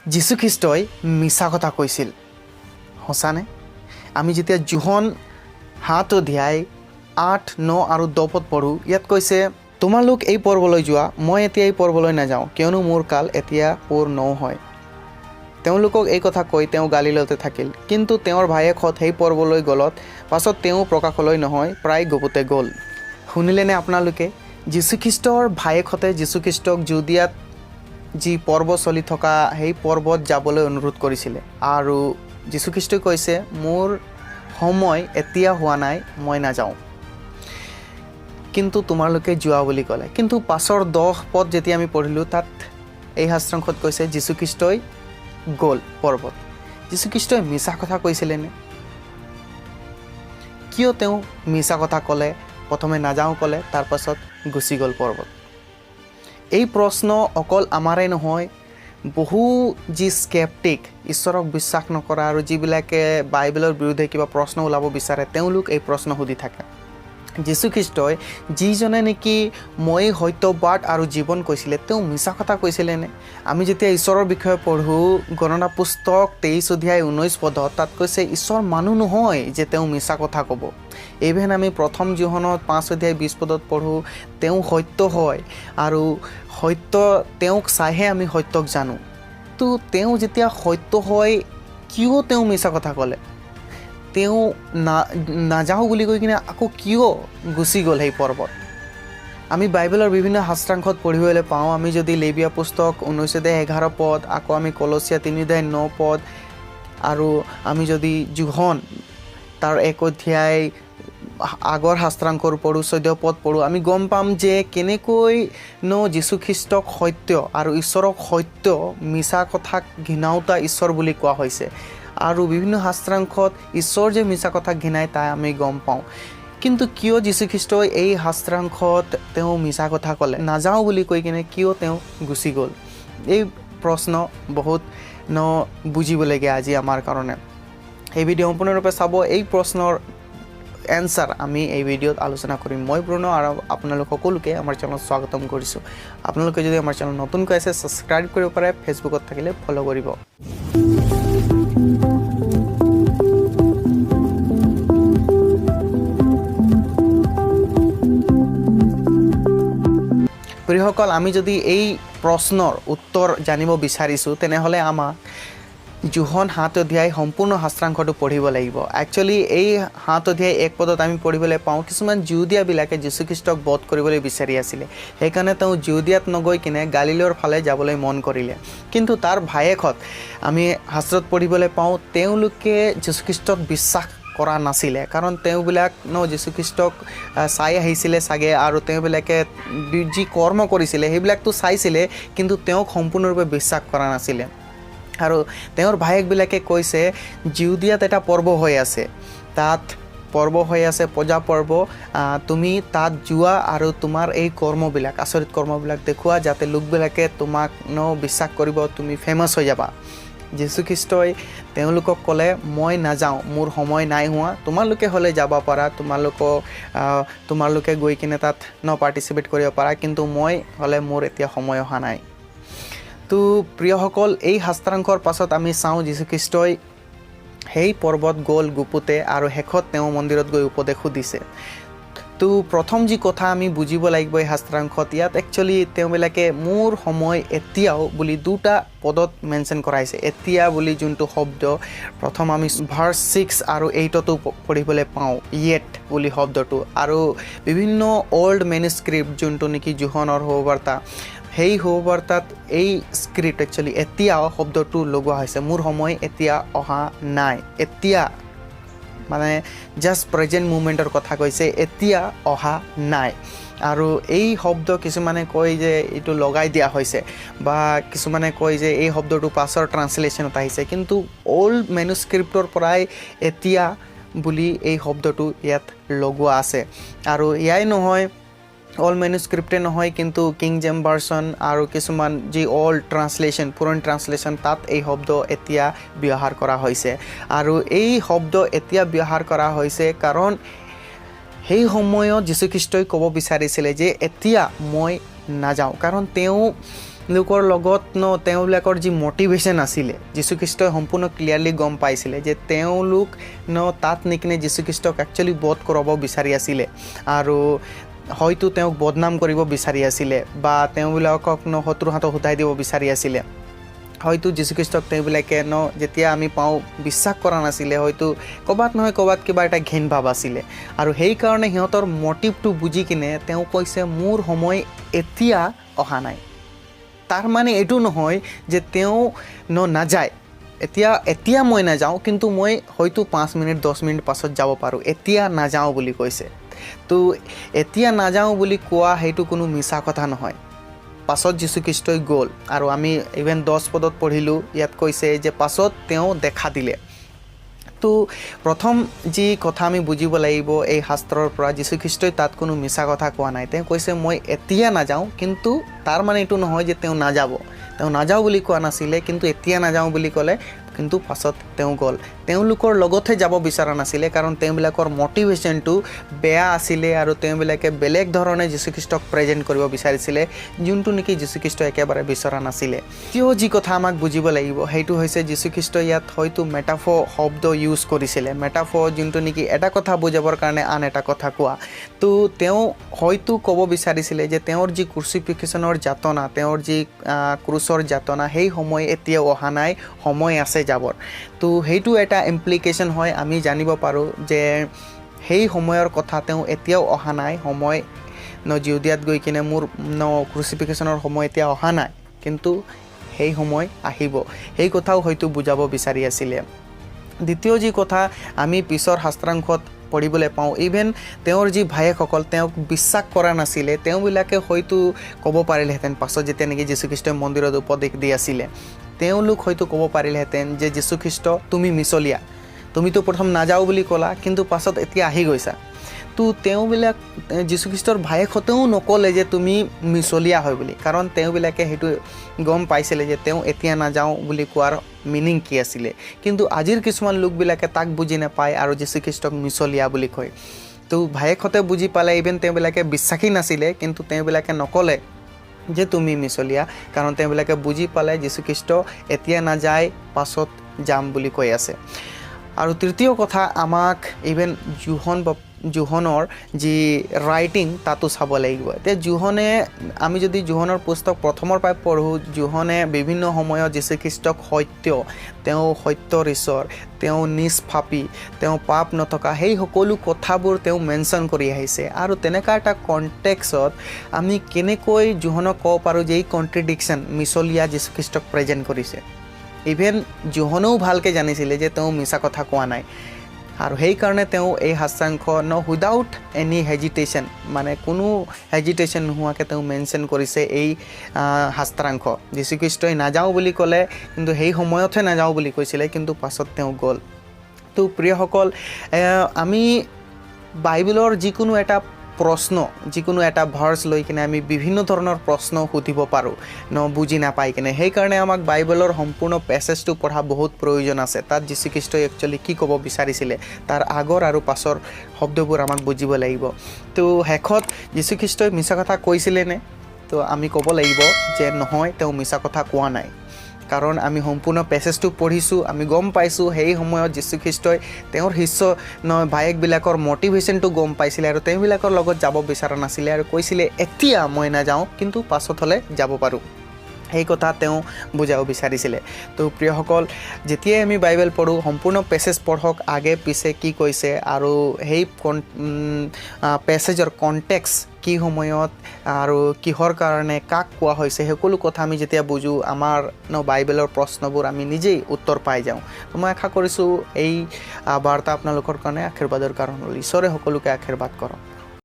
যীশুখ্ৰীষ্টই মিছা কথা কৈছিল সঁচানে? আমি যেতিয়া যোহন 7 অধ্যায় 8, 9 আৰু 10 পদ পঢ়োঁ, ইয়াত কৈছে, তোমালোক এই পৰ্বলৈ যোৱা, মই এতিয়া এই পৰ্বলৈ নাযাওঁ, কিয়নো মোৰ কাল এতিয়া পূৰ নহয়। তেওঁলোকক এই কথা কৈ তেওঁ গালিলতে থাকিল। কিন্তু তেওঁৰ ভায়েকহঁত সেই পৰ্বলৈ গলত পাছত তেওঁ প্ৰকাশলৈ নহয়, প্ৰায় গুপুতে গ'ল। শুনিলেনে আপোনালোকে? যীশুখ্ৰীষ্টৰ ভায়েকহঁতে যীশুখ্ৰীষ্টক জুদিয়াত যি পৰ্ব চলি থকা সেই পৰ্বত যাবলৈ অনুৰোধ কৰিছিলে, আৰু যীশুখ্ৰীষ্টই কৈছে, মোৰ সময় এতিয়া হোৱা নাই, মই নাযাওঁ, কিন্তু তোমালোকে যোৱা বুলি ক'লে। কিন্তু পাছৰ 10 পদ যেতিয়া আমি পঢ়িলোঁ, তাত এই শাস্ত্ৰাংশত কৈছে যীশুখ্ৰীষ্টই গ'ল পৰ্বত। যীশুখ্ৰীষ্টই মিছা কথা কৈছিলেনে? কিয় তেওঁ মিছা কথা ক'লে? প্ৰথমে নাযাওঁ ক'লে, তাৰপাছত গুচি গ'ল পৰ্বত। এই প্ৰশ্ন অকল আমাৰে নহয়, বহু যি স্কেপ্টিক, ঈশ্বৰক বিশ্বাস নকৰা আৰু যিবিলাকে বাইবেলৰ বিৰুদ্ধে কিবা প্ৰশ্ন ওলাব বিচাৰে, তেওঁলোক এই প্ৰশ্ন সুধি থাকে। যীশুখ্ৰীষ্টই যিজনে নেকি মই সত্যবাদ আৰু জীৱন কৈছিলে, তেওঁ মিছা কথা কৈছিলেনে? আমি যেতিয়া ঈশ্বৰৰ বিষয়ে পঢ়োঁ, গণনা পুস্তক 23 অধ্যায় 19 পদত তাত কৈছে, ঈশ্বৰ মানুহ নহয় যে তেওঁ মিছা কথা ক'ব। ইভেন আমি প্ৰথম যোহনত 5 অধ্যায় 20 পদত পঢ়োঁ, তেওঁ সত্য হয় আৰু সত্য তেওঁক চাইহে আমি সত্যক জানো। তো তেওঁ যেতিয়া সত্য হয়, কিয় তেওঁ মিছা কথা ক'লে? তেওঁ নাযাওঁ বুলি কৈ কিনে আকৌ কিয় গুচি গ'ল সেই পৰ্বত? আমি বাইবেলৰ বিভিন্ন শাস্ত্ৰাংশত পঢ়িবলৈ পাওঁ। আমি যদি লেবীয়া পুস্তক 19 অধ্যায় 11 পদ, আকৌ আমি কলচীয়া 3 অধ্যায় 9 পদ, আৰু আমি যদি যোহন তাৰ 1 অধ্যায় আগৰ শাস্ত্ৰাংশৰ পঢ়োঁ, 14 পদ পঢ়োঁ, আমি গম পাম যে কেনেকৈনো যীশুখ্ৰীষ্টক সত্য আৰু ঈশ্বৰক সত্য, মিছা কথাক ঘৃণাওতা ঈশ্বৰ বুলি কোৱা হৈছে। আৰু বিভিন্ন শাস্ত্ৰাংশত ঈশ্বৰ যে মিছা কথা ঘৃণায় তাই আমি গম পাওঁ। কিন্তু কিয় যীশুখ্ৰীষ্টই এই শাস্ত্ৰাংশত তেওঁ মিছা কথা ক'লে? নাযাওঁ বুলি কৈ কিনে কিয় তেওঁ গুচি গ'ল? এই প্ৰশ্ন বহুত বুজিবলগীয়া আজি আমাৰ কাৰণে। এই ভিডিঅ' সম্পূৰ্ণৰূপে চাব। এই প্ৰশ্নৰ এনচাৰ আমি এই ভিডিঅ'ত আলোচনা কৰিম। মই ব্ৰুন আৰু আপোনালোক সকলোকে আমাৰ চেনেলত স্বাগতম কৰিছোঁ। আপোনালোকে যদি আমাৰ চেনেল নতুনকৈ আছে, ছাবস্ক্ৰাইব কৰিব পাৰে, ফেচবুকত থাকিলে ফ'ল' কৰিব। প্ৰিয়সকল, আমি যদি এই প্ৰশ্নৰ উত্তৰ জানিব বিচাৰিছোঁ, তেনেহ'লে আমাক যোহন 7 অধ্যায় সম্পূৰ্ণ শাস্ত্ৰাংশটো পঢ়িব লাগিব। একচুৱেলি এই 7 অধ্যায় 1 পদত আমি পঢ়িবলৈ পাওঁ, কিছুমান জিউদীয়াবিলাকে যীশুখ্ৰীষ্টক বধ কৰিবলৈ বিচাৰি আছিলে। সেইকাৰণে তেওঁ জিউদীয়াত নগৈ কিনে গালিলৰ ফালে যাবলৈ মন কৰিলে। কিন্তু তাৰ ভায়েকহঁত আমি শাস্ত্ৰত পঢ়িবলৈ পাওঁ, তেওঁলোকে যীশুখ্ৰীষ্টক বিশ্বাস কৰা নাছিলে, কাৰণ তেওঁবিলাক যীশুখ্ৰীষ্টক চাই আহিছিলে চাগে, আৰু তেওঁবিলাকে যি কৰ্ম কৰিছিলে সেইবিলাকতো চাইছিলে, কিন্তু তেওঁক সম্পূৰ্ণৰূপে বিশ্বাস কৰা নাছিলে। আৰু তেওঁৰ ভায়েকবিলাকে কৈছে, জিউদীয়াত এটা পৰ্ব হৈ আছে, তাত পৰ্ব হৈ আছে, পূজা পৰ্ব, তুমি তাত যোৱা আৰু তোমাৰ এই কৰ্মবিলাক, আচৰিত কৰ্মবিলাক দেখুওৱা, যাতে লোকবিলাকে তোমাক বিশ্বাস কৰিব, তুমি ফেমাছ হৈ যাবা। যীশুখ্ৰীষ্টই তেওঁলোকক ক'লে, মই নাযাওঁ, মোৰ সময় নাই হোৱা, তোমালোকে হ'লে যাব পাৰা, তোমালোকে গৈ কিনে তাত পাৰ্টিচিপেট কৰিব পাৰা, কিন্তু মই হ'লে মোৰ এতিয়া সময় অহা নাই। তো প্ৰিয়সকল, এই শাস্ত্ৰাংশৰ পাছত আমি চাওঁ যীশুখ্ৰীষ্টই সেই পৰ্বত গ'ল গুপুতে, আৰু শেষত তেওঁ মন্দিৰত গৈ উপদেশো দিছে। তো প্ৰথম যি কথা আমি বুজিব লাগিব এই শাস্ত্ৰাংশত, ইয়াত একচুৱেলি তেওঁবিলাকে মোৰ সময় এতিয়াও বুলি 2টা পদত মেনশ্যন কৰাইছে। এতিয়া বুলি যোনটো শব্দ, প্ৰথম আমি ভাৰ্চ 6 আৰু 8তো পঢ়িবলৈ পাওঁ, য়েট বুলি শব্দটো, আৰু বিভিন্ন অল্ড মেনুস্ক্ৰিপ্ট যোনটো নেকি যোহনৰ সুবাৰ্তা, সেই সুবাৰ্তাত এই স্ক্ৰিপ্ট একচুৱেলি এতিয়া শব্দটো লগোৱা হৈছে। মোৰ সময় এতিয়া অহা নাই, এতিয়া মানে জাষ্ট প্ৰেজেণ্ট মুমেণ্টৰ কথা কৈছে, এতিয়া অহা নাই। আৰু এই শব্দ কিছুমানে কয় যে এইটো লগাই দিয়া হৈছে, বা কিছুমানে কয় যে এই শব্দটো পাছৰ ট্ৰান্সলেশ্যনত আহিছে, কিন্তু অল্ড মেনুস্ক্ৰিপ্টৰ পৰাই এতিয়া বুলি এই শব্দটো ইয়াত লগোৱা আছে। আৰু ইয়াই নহয়, অল মেনুস্ক্ৰিপ্টে নহয়, কিন্তু কিং জেম ভাৰ্চন আৰু কিছুমান যি অল্ড ট্ৰান্সলেশ্যন, পুৰণি ট্ৰান্সলেশ্যন, তাত এই শব্দ এতিয়া ব্যৱহাৰ কৰা হৈছে। আৰু এই শব্দ এতিয়া ব্যৱহাৰ কৰা হৈছে কাৰণ সেই সময়ত যীশুখ্ৰীষ্টই ক'ব বিচাৰিছিলে যে এতিয়া মই নাযাওঁ, কাৰণ তেওঁ লোকৰ লগত তেওঁলোকৰ যি মটিভেশ্যন আছিলে যীশুখ্ৰীষ্টই সম্পূৰ্ণ ক্লিয়াৰলি গম পাইছিলে যে তেওঁলোক তাত নিকিনে যীশুখ্ৰীষ্টক একচুৱেলি বধ কৰাব বিচাৰি আছিলে আৰু হয়তো তেওঁক বদনাম কৰিব বিচাৰি আছিলে বা তেওঁবিলাকক শত্ৰুৰ হাতত উঠাই দিব বিচাৰি আছিলে। হয়তো যীশুখ্ৰীষ্টক তেওঁবিলাকে যেতিয়া আমি পাওঁ বিশ্বাস কৰা নাছিলে, হয়তো ক'ৰবাত নহয় ক'ৰবাত কিবা এটা ঘিণ ভাৱ আছিলে আৰু সেইকাৰণে সিহঁতৰ মটিভটো বুজি কিনে তেওঁ কৈছে মোৰ সময় এতিয়া অহা নাই। তাৰ মানে এইটো নহয় যে তেওঁ নাযায়, এতিয়া মই নাযাওঁ, কিন্তু মই হয়তো 5 মিনিট 10 মিনিট পাছত যাব পাৰোঁ, এতিয়া নাযাওঁ বুলি কৈছে। তো এতিয়া নাযাওঁ বুলি কোৱা সেইটো কোনো মিছা কথা নহয়। পাছত যীশুখ্ৰীষ্টই গ'ল আৰু আমি ইভেন 10 পদত পঢ়িলোঁ, ইয়াত কৈছে যে পাছত তেওঁ দেখা দিলে। তো প্ৰথম যি কথা আমি বুজিব লাগিব এই শাস্ত্ৰৰ পৰা, যীশুখ্ৰীষ্টই তাত কোনো মিছা কথা কোৱা নাই। তেওঁ কৈছে মই এতিয়া নাযাওঁ, কিন্তু তাৰ মানে এইটো নহয় যে তেওঁ নাযাব। তেওঁ নাযাওঁ বুলি কোৱা নাছিলে, কিন্তু এতিয়া নাযাওঁ বুলি ক'লে, কিন্তু পাছত তেওঁ গ'ল। তেওঁলোকৰ লগতহে যাব বিচৰা নাছিলে, কাৰণ তেওঁবিলাকৰ মটিভেশ্যনটো বেয়া আছিলে আৰু তেওঁবিলাকে বেলেগ ধৰণে যীশুখ্ৰীষ্টক প্ৰেজেণ্ট কৰিব বিচাৰিছিলে, যোনটো নেকি যীশুখ্ৰীষ্টই একেবাৰে বিচৰা নাছিলে। যি কথা আমাক বুজিব লাগিব সেইটো হৈছে যীশুখ্ৰীষ্টই ইয়াত হয়তো মেটাফৰ শব্দ ইউজ কৰিছিলে। মেটাফৰ যোনটো নেকি এটা কথা বুজাবৰ কাৰণে আন এটা কথা কোৱা। তো তেওঁ হয়তো ক'ব বিচাৰিছিলে যে তেওঁৰ যি ক্ৰুচিফিক্সনৰ যাতনা, তেওঁৰ যি ক্ৰুচৰ যাতনা, সেই সময় এতিয়াও অহা নাই, সময় আছে যাবৰ। তো সেইটো এটা ইমপ্লিকেশ্যন হয়, আমি জানিব পাৰোঁ যে সেই সময়ৰ কথা তেওঁ এতিয়াও অহা নাই। সময় জিউদিয়াত গৈ কিনে মোৰ ক্ৰুচিফিক্সনৰ সময় এতিয়া অহা নাই, কিন্তু সেই সময় আহিব, সেই কথাও হয়তো বুজাব বিচাৰি আছিলে। দ্বিতীয় যি কথা আমি পিছৰ শাস্ত্ৰাংশত পঢ়িবলৈ পাওঁ, ইভেন তেওঁৰ যি ভায়েকসকল তেওঁক বিশ্বাস কৰা নাছিলে, তেওঁবিলাকে হয়তো ক'ব পাৰিলেহেঁতেন পাছত যেতিয়া নেকি যীশুখ্ৰীষ্টই মন্দিৰত উপদেশ দি আছিলে, তেওঁলোক হয়তো ক'ব পাৰিলেহেঁতেন যে যীশুখ্ৰীষ্ট তুমি মিছলীয়া, তুমিতো প্ৰথম নাযাওঁ বুলি ক'লা, কিন্তু পাছত এতিয়া আহি গৈছা। তো তেওঁবিলাক যীশুখ্ৰীষ্টৰ ভায়েকহঁতেও নক'লে যে তুমি মিছলীয়া হয় বুলি, কাৰণ তেওঁবিলাকে সেইটো গম পাইছিলে যে তেওঁ এতিয়া নাযাওঁ বুলি কোৱাৰ মিনিং কি আছিলে। কিন্তু আজিৰ কিছুমান লোকবিলাকে তাক বুজি নাপায় আৰু যীশুখ্ৰীষ্টক মিছলীয়া বুলি কয়। তো ভায়েকহঁতে বুজি পালে, ইভেন তেওঁবিলাকে বিশ্বাসী নাছিলে, কিন্তু তেওঁবিলাকে নক'লে যে তুমি মিছলীয়া, কাৰণ তেওঁবিলাকে বুজি পালে যীশুখ্ৰীষ্ট এতিয়া নাযায়, পাছত যাম বুলি কৈ আছে। আৰু তৃতীয় কথা, আমাক ইভেন জোহনৰ যি ৰাইটিং তাতো চাব লাগিব। এতিয়া আমি যদি জোহনৰ পুস্তক প্ৰথমৰ পৰাই পঢ়োঁ, জোহনে বিভিন্ন সময়ত যীশুখ্ৰীষ্টক তেওঁ সত্যৰ ঈশ্বৰ, তেওঁ নিষ্পাপী, তেওঁ পাপ নথকা, সেই সকলো কথাবোৰ তেওঁ মেনশ্যন কৰি আহিছে। আৰু তেনেকুৱা এটা কণ্টেক্সত আমি কেনেকৈ জোহনক ক'ব পাৰোঁ যে এই কণ্ট্ৰেডিকশ্যন মিছলীয়া যীশুখ্ৰীষ্টক প্ৰেজেণ্ট কৰিছে। ইভেন জোহনেও ভালকৈ জানিছিলে যে তেওঁ মিছা কথা কোৱা নাই, আৰু সেইকাৰণে তেওঁ এই শাস্ত্ৰাংশ উইদাউট এনি হেজিটেশ্যন, মানে কোনো হেজিটেশ্যন নোহোৱাকৈ তেওঁ মেনশ্যন কৰিছে এই শাস্ত্ৰাংশ। যীশুখ্ৰীষ্টই নাযাওঁ বুলি ক'লে, কিন্তু সেই সময়তহে নাযাওঁ বুলি কৈছিলে, কিন্তু পাছত তেওঁ গ'ল। তো প্ৰিয়সকল, আমি বাইবেলৰ যিকোনো এটা প্ৰশ্ন, যিকোনো এটা ভাৰ্চ লৈ কিনে আমি বিভিন্ন ধৰণৰ প্ৰশ্ন সুধিব পাৰোঁ বুজি নাপাই কিনে। সেইকাৰণে আমাক বাইবেলৰ সম্পূৰ্ণ পেছেজটো পঢ়া বহুত প্ৰয়োজন আছে। তাত যীশুখ্ৰীষ্টই একচুৱেলি কি ক'ব বিচাৰিছিলে, তাৰ আগৰ আৰু পাছৰ শব্দবোৰ আমাক বুজিব লাগিব। তো শেষত যীশুখ্ৰীষ্টই মিছা কথা কৈছিলেনে? তো আমি ক'ব লাগিব যে নহয়, তেওঁ মিছা কথা কোৱা নাই, কাৰণ আমি সম্পূৰ্ণ পেছেজটো পঢ়িছোঁ, আমি গম পাইছোঁ সেই সময়ত যীশুখ্ৰীষ্টই তেওঁৰ ভায়েকবিলাকৰ মটিভেশ্যনটো গম পাইছিলে আৰু তেওঁবিলাকৰ লগত যাব বিচৰা নাছিলে আৰু কৈছিলে এতিয়া মই নাযাওঁ, কিন্তু পাছত হ'লে যাব পাৰোঁ। সেই কথা তেওঁ বুজাব বিচাৰিছিলে। তো প্ৰিয়সকল, যেতিয়াই আমি বাইবেল পঢ়োঁ, সম্পূৰ্ণ পেছেজ পঢ়ক, আগে পিছে কি কৈছে আৰু সেই পেছেজৰ কণ্টেক্স কি সময়ত আৰু কিহৰ কাৰণে কাক কোৱা হৈছে, সকলো কথা আমি যেতিয়া বুজোঁ, আমাৰ বাইবেলৰ প্ৰশ্নবোৰ আমি নিজেই উত্তৰ পাই যাওঁ। তো মই আশা কৰিছোঁ এই বাৰ্তা আপোনালোকৰ কাৰণে আশীৰ্বাদৰ কাৰণ হ'ল। ঈশ্বৰে সকলোকে আশীৰ্বাদ কৰক।